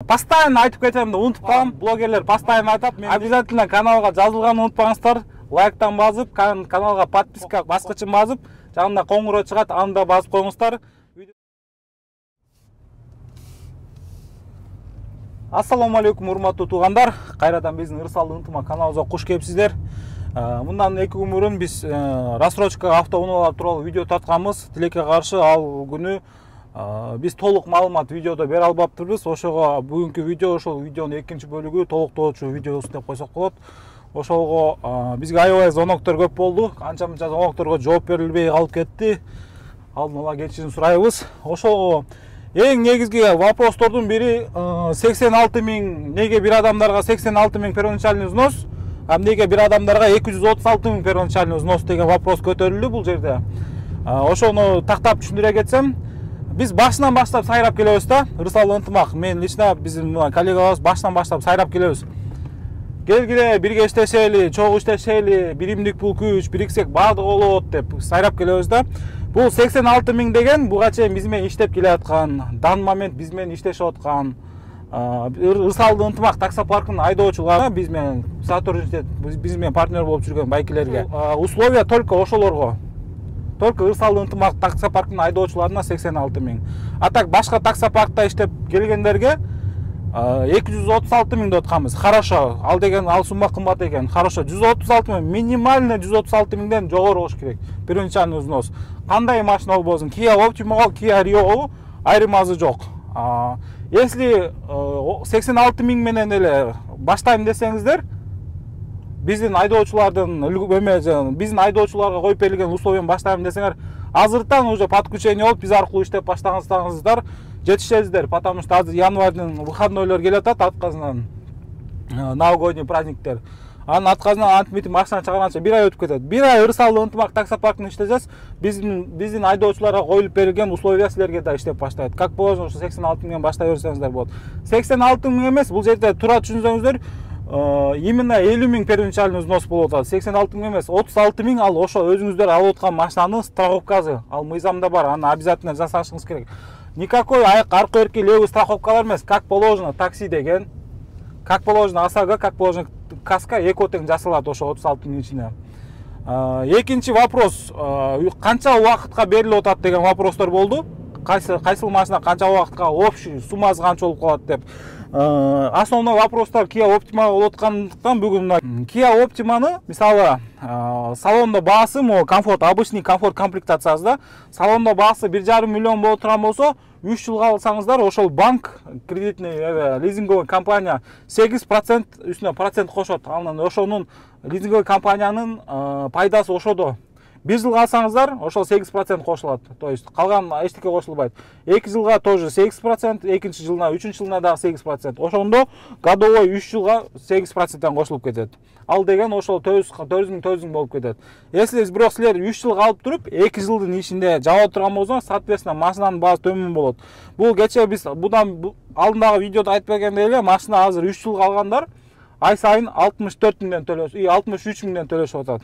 Постоянно айтып кетем да унутуп калам. Блогерлер постоянно айтат. Обязательно каналга жазылганды унутпаңыздар. Лайктан басып, каналга подписка баскычын басып, жанында коңгуроо чыгат, аны да басып коюңуздар. Ассаламу алейкум, урматтуу туугандар. Кайрадан биздин Ырсалды ынтымак каналыбызга куш келипсиздер. Мындан 2 күн мурун биз рассрочка автоунаалар тууралуу видео тартканбыз. Тилекке каршы ал күнү биз толук маалымат видеодо бере албаптырбыз. Ошого бүгүнкү видео ошол видеонун экинчи бөлүгү толуктоочу видеосу деп койсок болот. Ошого бизге аябай звоноктор көп болду. Канча-мынча звонокторго жооп берилбей калып кетти. Алдын ала кечирим сурайбыз. Ошого эң негизги вопростордун бири 86 миң, неге бир адамдарга 86 миң первоначальный взнос, а неге бир адамдарга 236 миң первоначальный взнос деген вопрос көтөрүлдү бул жерде. Ошону тактап түшүндүрө кетсем, биз башынан баштап сайрап келебиз да. Ырсалды ынтымак, мен лично биздин коллегаларыбыз башынан баштап сайрап келебиз. Келгиле, бирге иштешели, чогуу иштешели, биримдик бул күч, бириксек баардыгы болот деп сайрап келебиз да. Бул 86 миң деген буга чейин биз менен иштеп келе аткан, дан момент биз менен иштешип аткан Ырсалды ынтымак таксопаркынын айдоочулары, биз менен сотрудничать, биз менен партнер болуп жүргөн байкелерге. Условия только ошолорго. Только Ырсалды ынтымак таксопаркынын айдоочуларына 86 миң. А так башка таксопаркта иштеп келгендерге 236 миң деп атканбыз. Хорошо, ал деген ал сумма кымбат экен. Хорошо, 136 миң, минимально 136 миңден жогору болуш керек. Первоначальный взнос. Кандай машина болбосун, Kia Optima, Kia Rio, айырмасы жок. Если 86 миң менен эле баштайм десеңиздер, биздин айдоочулардын биздин айдоочуларга коюп берилген условияны баштайм десеңер, азыртан уже подключение болуп биз аркылуу иштеп баштагансыздар жетишесиздер, потому что азыр январьдын выходнойлор келе атат, атказынан новогодний праздниктер. Анын атказынан антмитинг машина чыгарганча 1 ай өтүп кетет. 1 ай Ырсалды ынтымак таксопаркында иштесеңиз, биздин айдоочуларга коюлуп берилген условия силерге да иштеп баштайт. Как положено, ошо 86 миңден баштай берсеңиздер болот. 86 миң эмес, бул жерде туура түшүнсөңүздөр, именно 50 миң первоначальный взнос болуп атат. 86 миң эмес, 36 миң ал ошо өзүңүздөр алып аткан машинанын страховкасы. Ал мыйзамда бар, аны обязательно жасашыңыз керек. Никакой аркы берки левый страховкалар эмес, как положено такси деген, как положено ОСАГО, как положено каска, эко тең жасалат ошо 36 миң ичине. Экинчи вопрос, канча убакытка берилип атат деген вопростор болду. Кайсыл машина канча убакытка, общий суммасы канча болуп калат деп. Основной вопростор Kia Optima болуп аткандыктан бүгүн Kia Optimаны, мисалы, салондо баасы, комфорт, обычный комфорт комплектациясында салондо баасы 1,5 миллион болуп турган болсо, 3 жылга алсаңыздар, ошол банк, кредитный лизинговый компания 8% үстүнө процент кошот. Анан ошонун лизинговый компаниянын пайдасы ошодо. 1 жылга алсаңыздар, ошол 8% кошулат. То есть калган эчтеке кошулбайт. 2 жылга тоже 8%, экинчи жылына, үчүнчү жылына дагы 8%. Ошондо годовой 3 жылга 8%тен кошулуп кетет. Ал деген ошол 400 миң болуп кетет. Если бирок силер 3 жылга алып туруп, 2 жылдын ичинде жаап турган болсоңуз, соответственно, машинанын баасы төмөн болот. Бул кече биз будан алдындагы видеодо айтып бергендей эле, машина азыр 3 жылга алгандар ай сайын 64 миңден төлөшүп, 63 миңден төлөшүп атат.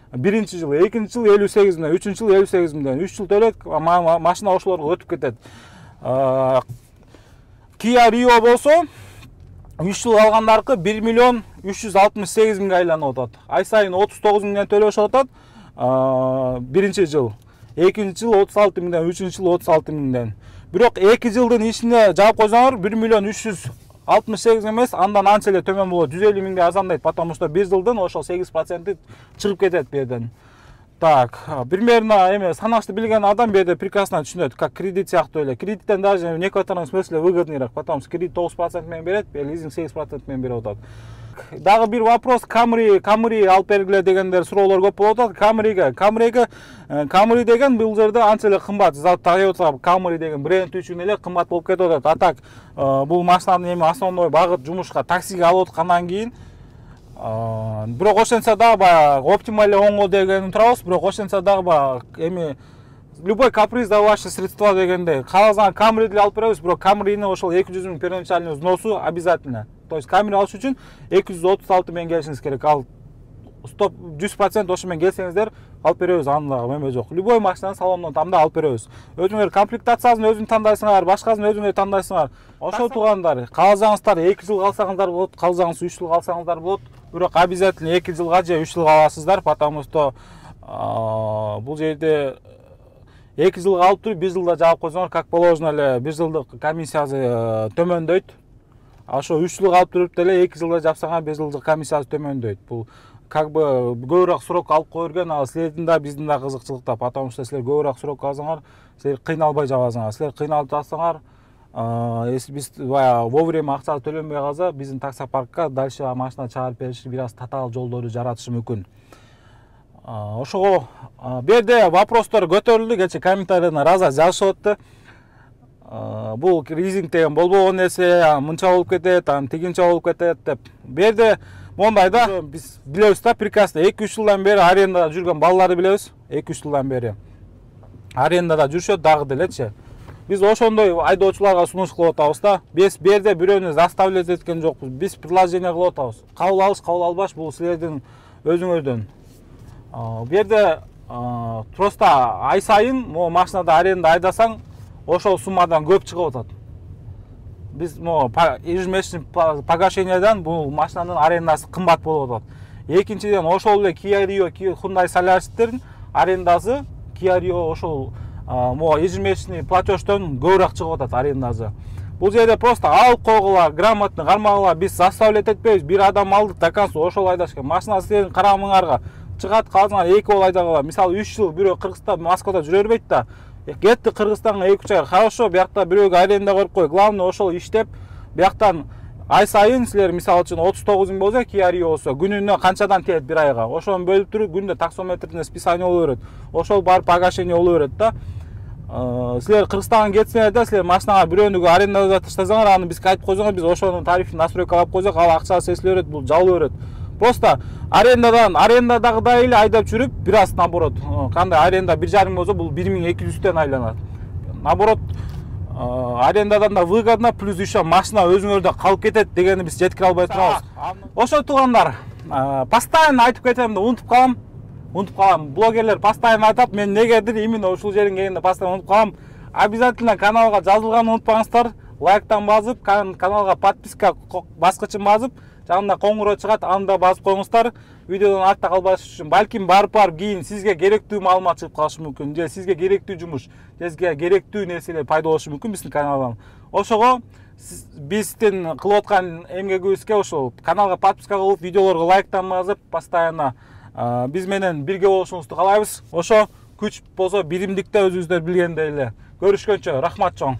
Биринчи жыл, экинчи жыл 58 миңден, үчүнчү жыл 58 миңден, 3 жыл төлөйт, машина ошолорго өтүп кетет. Kia Rio болсо 3 жыл алгандаркы 1 миллион 368 миңге айланып атат. Ай сайын 39 миңден төлөшүп атат. Биринчи жыл, экинчи жыл 36 миңден, үчүнчү жыл 36 миңден. Бирок 2 жылдын ичинде жаап койсоңор 1 миллион 368 эмес, андан анча эле төмөн болот, 150 миңдей азандайт, потому что 1 жылдын ошол 8% чыгып кетет берден. Так, примерно эме санашты билген адам берде прекрасно түшүнөт, как кредит сыяктуу эле. Кредиттен даже в некотором смысле выгоднейраак, потому что кредит 9% менен берет, лизинг 8% менен берип атат. Дагы бир вопрос, Camry алып бергиле дегендер суроолор көп болуп атат. Camry деген бул жерде анча эле кымбат. Toyota Camry деген бренд үчүн эле кымбат болуп кетип атат. А так бул машинанын эми основной багыт жумушка таксиге алып аткандан кийин бирок ошентсе дагы баягы Optima эле оңго деген турабыз, бирок ошентсе дагы баягы эми любой каприз за ваши средства дегендей. Кааласаң Camry деле алып беребиз, бирок Camry'ни ошол 200 миң первоначальный взносу обязательно. То есть Camry алыш үчүн 236 миң келишиңиз керек. Ал стоп 100% ошо менен келсеңиздер алып беребиз, андагы эме жок. Любой машинаны салондон тандап алып беребиз. Өзүңөр комплектациясын өзүң тандайсыңар, башкасын өзүңөр тандайсыңар. Ошо туугандар, кааласаңыздар 2 жыл калсаңыздар болот, кааласаңыз 3 жыл калсаңыздар болот. Бирок обязательно 2 жылга же 3 жылга аласыздар, потому что бул жерде 2 жылга алып туруп 1 жылда жаап койсоңор, как положено эле 1 жылдык комиссиясы төмөндөйт. Ошо 3 жылга алып туруп деле 2 жылда жапсаңар 1 жылдык комиссиясы төмөндөйт. Бул как бы көбүрөөк срок алып кое берген, ал силердин да биздин да кызыкчылыкта, потому что силер көбүрөөк срок алсаңар, силер кыйналбай жабасыңар. Силер кыйналып жатсаңар, если биз вовремя акча төлөнбөй калса, биздин таксопаркка дальше машина чыгарып бериш бир аз татаал жолдорду жаратышы мүмкүн. Ошого бу жерде вопростор көтөрүлдү, кечээ комментарийдан раза жазышып атты. Бул лизинг деген болбогон нерсе, мынча болуп кетет, тигинче болуп кетет деп. Бу жерде мондай да, биз билебиз да, прекрасно 2-3 жылдан бери арендада жүргөн балдарды билебиз. 2-3 жылдан бери арендада жүрүшөт дагы делечи. Биз ошондой айдоочуларга сунуш кылып атабыз да. Биз бу жерде бирөөнү заставлять эткен жокпуз. Биз предложение кылып атабыз. Кабыл алыш, кабыл албаш бул силердин өзүңөрдөн. Бу жерде просто ай сайын могу машинада аренда айдасаң, ошол суммадан көп чыгып атат. Биз могу ежемесячный погашениядан бул машинанын арендасы кымбат болуп атат. Экинчиден ошол эле Kia Rio, Hyundai Solaris'тердин арендасы Kia Rio ошол могу ежемесячный платеждон көбүрөөк чыгып атат арендасы. Бул жерде просто алып койгула, грамотно кармагыла, биз заставлять этпейбиз. Бир адам алды, такансыз ошол айдаш керек. Машина силердин карамыңарга чыгат, калсаңар 2 жыл айдагыла. Мисалы 3 жыл бирөө Кыргызстан, Москвада жүрө бербейт да. Кетти Кыргызстанга 2-3 ай. Хорошо, биякта бирөөгө аренда коюп кой. Главное ошол иштеп, бияктан ай сайын силер мисалы үчүн 39 миң болсо, Kia Rio болсо, күнүнө канчадан тиет бир айга. Ошону бөлүп туруп, күндө таксометрден списание боло берет. Ошол бар погашение боло берет да. Силер Кыргызстанга кетсеңер да, силер машинага бирөөнү арендага таштасаңар, аны бизге айтып койсоңор, биз ошонун тарифин настройкалап койсок, ал акча сесиле берет, бул жалып берет. Просто арендадагыдай эле айдап жүрүп, бир аз наоборот, кандай аренда 1,5 болсо, бул 1200-тен айланат. Наоборот, арендадан да выгодно, плюс еще машина өзүңөрдө калып кетет дегенди биз жеткире албай турабыз. Ошо туугандар, постоянно айтып кетем да унутуп калам. Блогерлер постоянно айтат, мен негедир именно ушул жерин келгенде постоянно унутуп калам. Обязательно каналга жазылганды унутпаңыздар. Лайктан басып, каналга подписка баскычын басып, жанында коңгуроо чыгат, аны да басып коюңуздар. Видеодон артта калбаш үчүн, балким барып кийин сизге керектүү маалымат чыгып калышы мүмкүн, же сизге керектүү жумуш, же сизге керектүү нерселер пайда болушу мүмкүн биздин каналдан. Ошого биздин кылып аткан эмгегибизге ошол каналга подписка кылып, видеолорго лайктан басып, постоянно биз менен бирге болушуңузду каалайбыз. Ошо күч болсо биримдикте өзүңүздөр билгендей эле. Көрүшкөнчө, рахмат чоң.